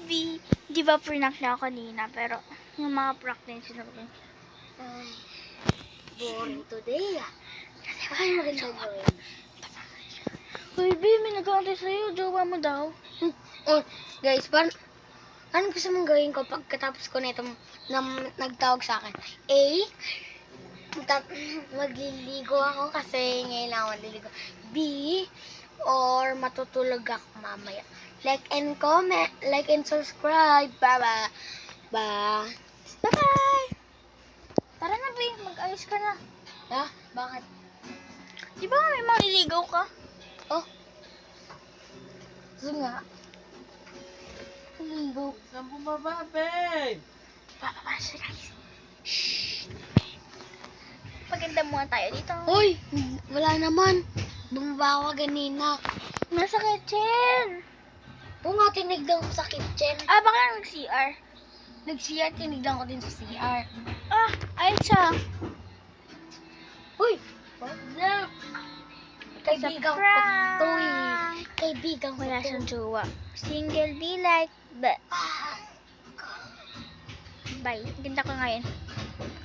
Di ba prank na ako kanina, pero yung mga prank din sinunod. Boring today ah. Ay, maganda gawin. Uy, B, may nag-aantay sa'yo. Jowa mo daw. Oh, guys, anong gusto mong gawin ko pagkatapos ko nito na nagtawag sa akin? A, magliligo ako kasi ngayon lang ako magliligo. B, or matutulog ako mamaya. Like and comment, like and subscribe. Bye-bye. Bye. Bye-bye! Tara na, B. Mag-ayos ka na. Ah, bakit? Di ba may maliligaw ka? Oh. Sige nga. Ligo. Saan bumaba, babe? Bababa siya, guys. Shhh. Paganda muna tayo dito. Hoy, wala naman. Bumaba ako kanina. Nasa kitchen. Oo nga, tinignan ko sa kitchen. Ah, baka nag-CR. Nag-CR, tinignan ko din sa CR. Ah, ayun siya. Uy! What's up? Kaibigan ko to eh. Kaibigan ko Wala to. siyang jowa. Single be like, but Ah, bye. Ganda ko ngayon.